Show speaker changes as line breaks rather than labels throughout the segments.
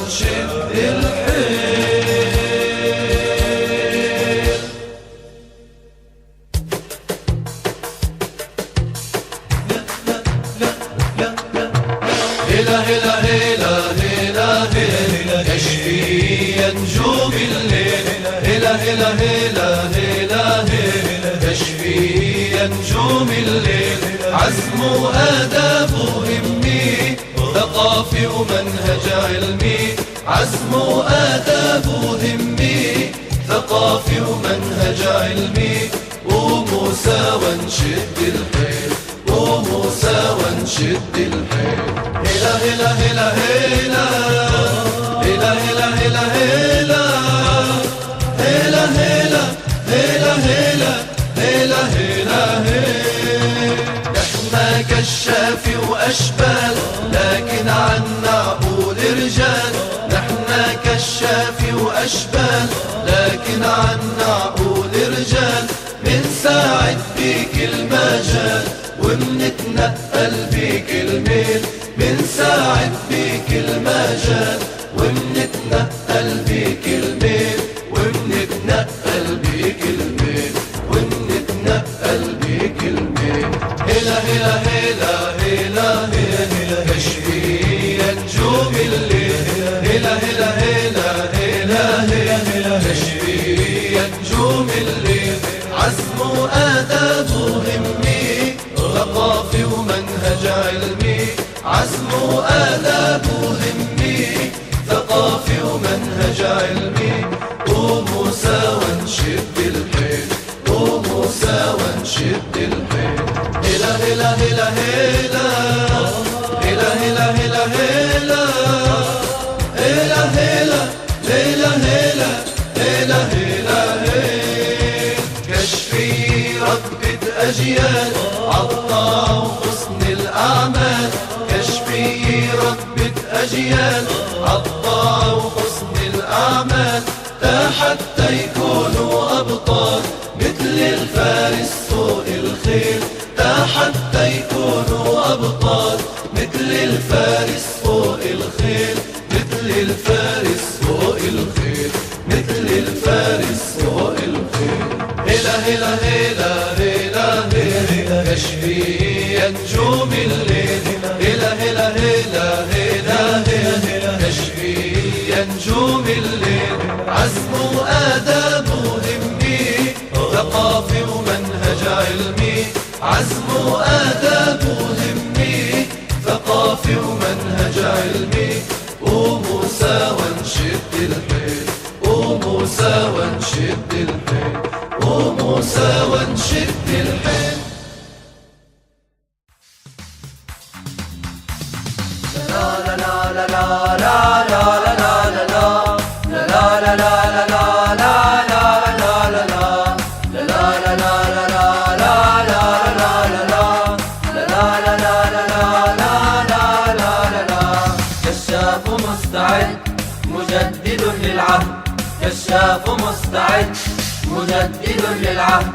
ونشد الحيل. هلا هلا هلا هلا هلا كشفي نجوم الليل. هلا هلا هلا هلا هلا كشفي نجوم الليل. عزم وآداب وهمي ثقافي ومنهج علمي. عزم وآداب وهمي ثقافي ومنهج علمي. وموسى ونشد الحيل. وموسى ونشد الحيل. هلا هلا هلا هلا هلا هلا هلا هلا هلا هلا هلا هلا هلا هلا هلا. نحنا كشافي وأشبال لكن عنا عقول رجال. نحنا كشافي وأشبال لكن عنا عقول رجال. منساعد بكل مجال ومنتنقل بكل ميل. منساعد بكل مجال ومنتنقل بكل ميل. ومنتنقل بكل ميل. ومنتنقل بكل ميل. هلا هلا هلا هلا هلا كشفي نجوم الليل. هلا هلا هلا هلا هلا كشفي نجوم الليل. عزم وآداب وهمي ثقافي ومنهج علمي. عزم وآداب وهمي ثقافي ومنهج علمي. وموسى ونشد الحيل. وموسى ونشد الحيل. هلا هلا هلا هلا هلا هلا هلا هلا هلا هلا هلا هلا هلا هلا. كشفي ربة أجيال عطاء وحسن الأعمال. كشفي ربة أجيال عطاء وحسن الأعمال. حتى يكونوا أبطال مثل الفارس فوق الخيل. حتى يكونوا أبطال مثل الفارس فوق الخيل. مثل الفارس فوق الخيل. مثل الفارس فوق الخيل. هلا هلا هلا هلا هلا كشفي نجوم الليل. هلا هلا هلا هلا هلا كشفي نجوم الليل. عزم وآداب وهمي ثقافي ومنهج علمي. عزم وآداب وهمي ثقافي ومنهج علمي. وموسى ونشد الحيل. وموسى ونشد الحيل. وموسى ونشد الحيل. لا لا لا لا لا لا لا لا لا لا لا لا لا كشاف مستعد مجدد للعهد. كشاف مستعد مجدد للعهد.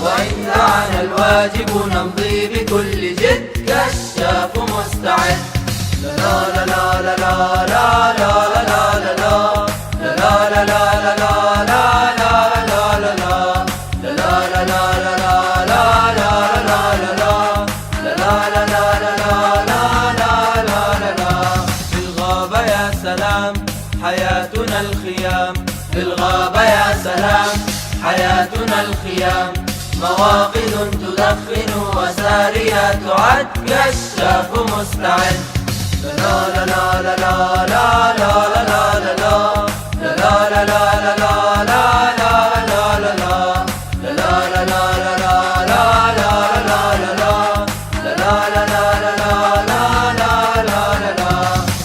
وإن دعانا الواجب نمضي بكل جد. كشاف مستعد. لا لا لا لا لا لا لا لا لا لا لا لا لا حياتنا الخيام. بالغابة يا سلام حياتنا الخيام. مواقد تدخن وساريات تعد. كشاف مستعد. لا لا لا لا لا لا لا لا لا لا لا لا لا لا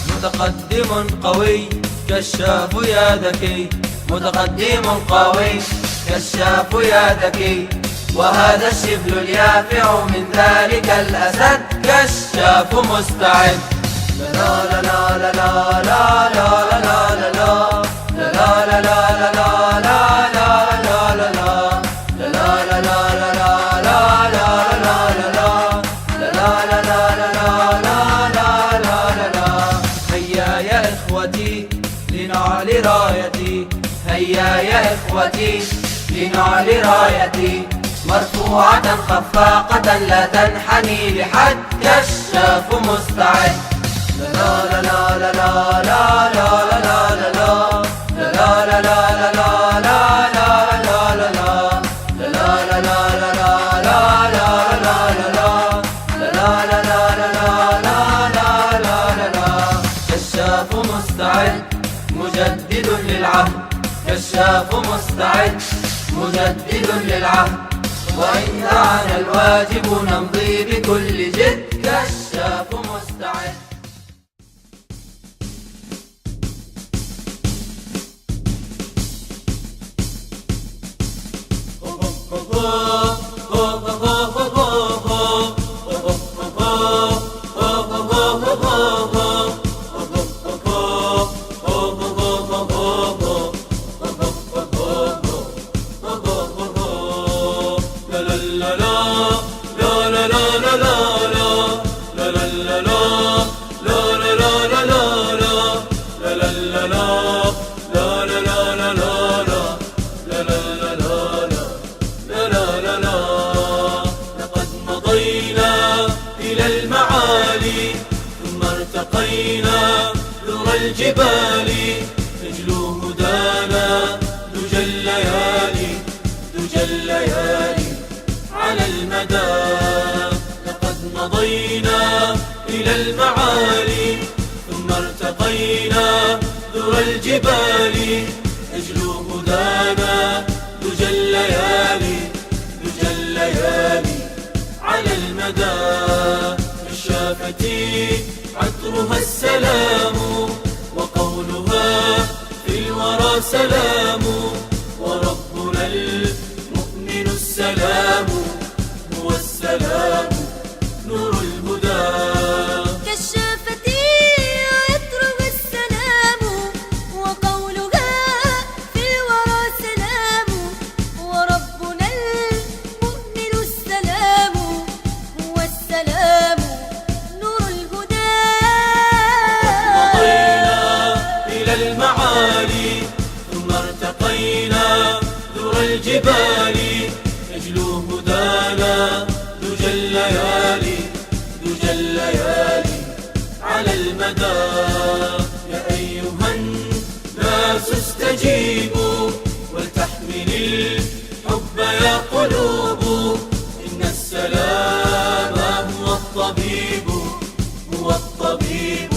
متقدم قوي كشاف يا ذكي. متقدم قوي كشاف يا ذكي. وهذا الشبل اليافع من ذلك الأسد. كشاف مستعد. لا لا لا لا لا لا لا لا لا لا لا لا لا هيا يا إخوتي لنعلي رايتي. هيا يا إخوتي لنعلي رايتي، مرفوعة خفاقة لا تنحني لحد، كشاف مستعد. لا لا لا لا لا لا لا لا لا لا لا لا لا لا لا لا لا لا لا. كشاف مستعد مجدد للعهد، كشاف مستعد مجدد للعهد، وإن دعانا الواجب نمضي بكل جد، كشاف مستعد. الجبال نجلو هدانا، دجى الليالي دجى الليالي على المدى. لقد مضينا إلى المعالي ثم ارتقينا ذرى الجبال، نجلو هدانا دجى الليالي دجى الليالي على المدى. بالشافتي عطرها السلام، وقولها في الورى سلام، وربنا المؤمن السلام، هو السلام نور الهدى.
كالشافتي عطرها السلام، وقولها في الورى سلام، وربنا المؤمن السلام، هو السلام نور الهدى.
المعالي ثم ارتقينا ذرى الجبال، نجلو هدانا دجى الليالي دجى الليالي على المدى. يا أيها الناس استجيبوا ولتحمل الحب يا قلوب، إن السلام هو الطبيب هو الطبيب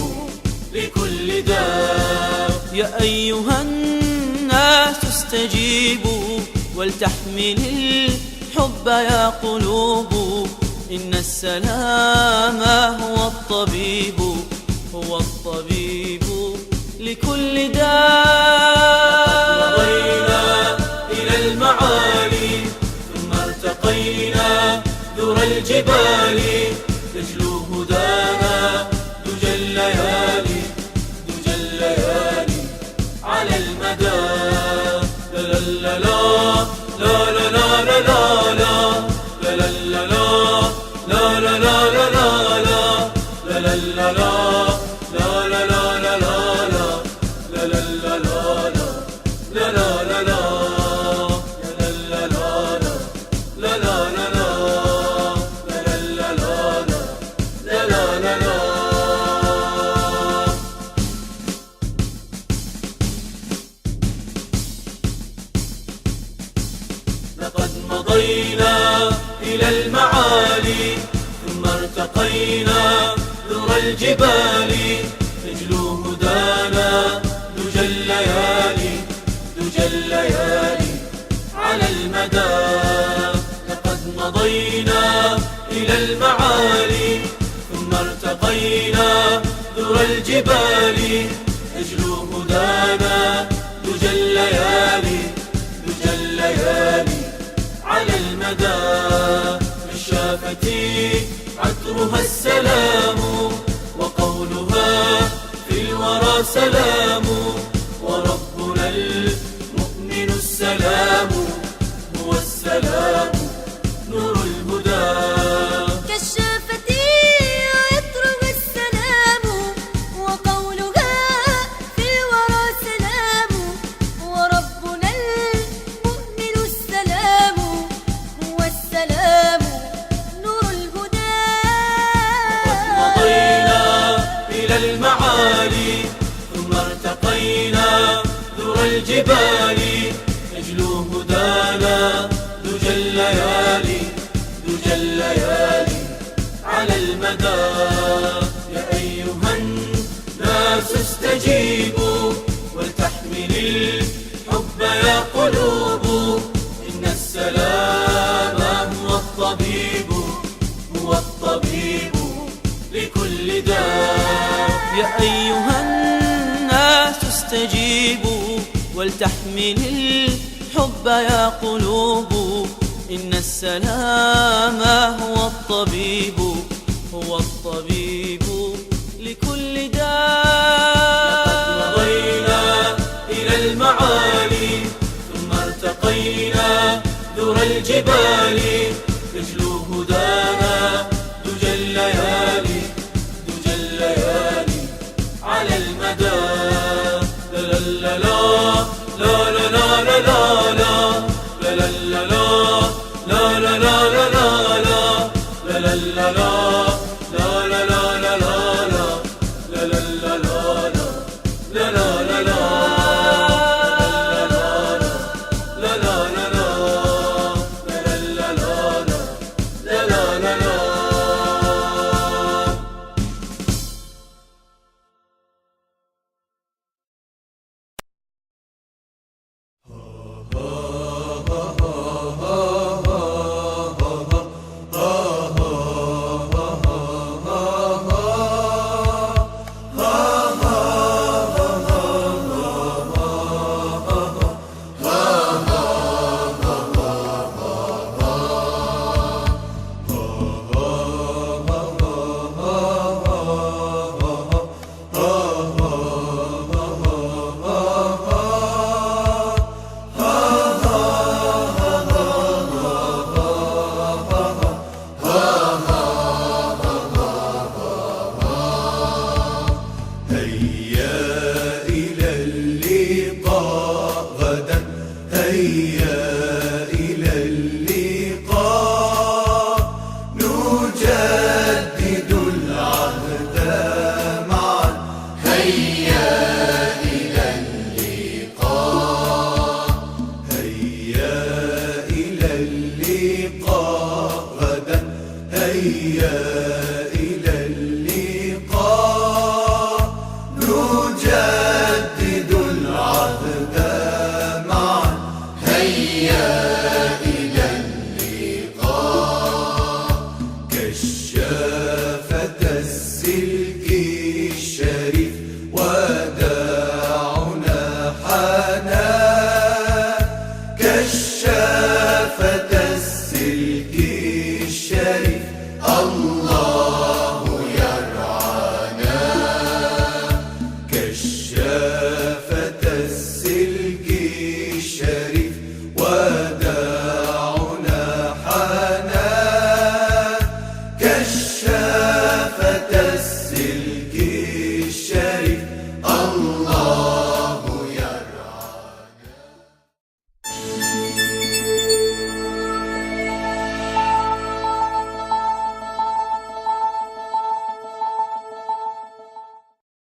لكل داء.
يا أيها الناس استجيبوا ولتحمل الحب يا قلوب، إن السلام هو الطبيب هو الطبيب لكل داء.
مضينا إلى المعالي ثم ارتقينا ذرى الجبال، نجلو هدانا دجى الليالي دجى الليالي على المدى. لا لا لا لا لا لا لا لا لا لا لا لا لا لا لا لا لا لا لا. لقد مضينا إلى المعالي ثم ارتقينا ذرى الجبال، نجلو هدانا دجى الليالي دجى الليالي على المدى. لقد مضينا إلى المعالي ثم ارتقينا ذرى الجبال، نجلو هدانا دجى الليالي دجى الليالي على المدى. بالشافتي عطرها السلام، وقولها في الورى سلام، وربنا المؤمن السلام، هو السلام نور الهدى.
كالشافتي عطرها السلام، وقولها في الورى سلام،
ارتقينا ذرى الجبال نجلو هدانا دجى الليالي دجى الليالي على المدى. يا أيها الناس استجيبوا ولتحمل الحب يا قلوب، إن السلام هو الطبيب، هو الطبيب لكل داء. يا أيها الناس استجيبوا ولتحمل الحب يا قلوب، إن السلام هو الطبيب، هو الطبيب لكل داء. لقد مضينا إلى المعالي ثم ارتقينا ذرى الجبال نجلو هدانا دجى الليالي دجى الليالي على المدى. لا لا لا لا لا لا لا لا لا لا لا لا لا لا لا لا لا لا لا
هيا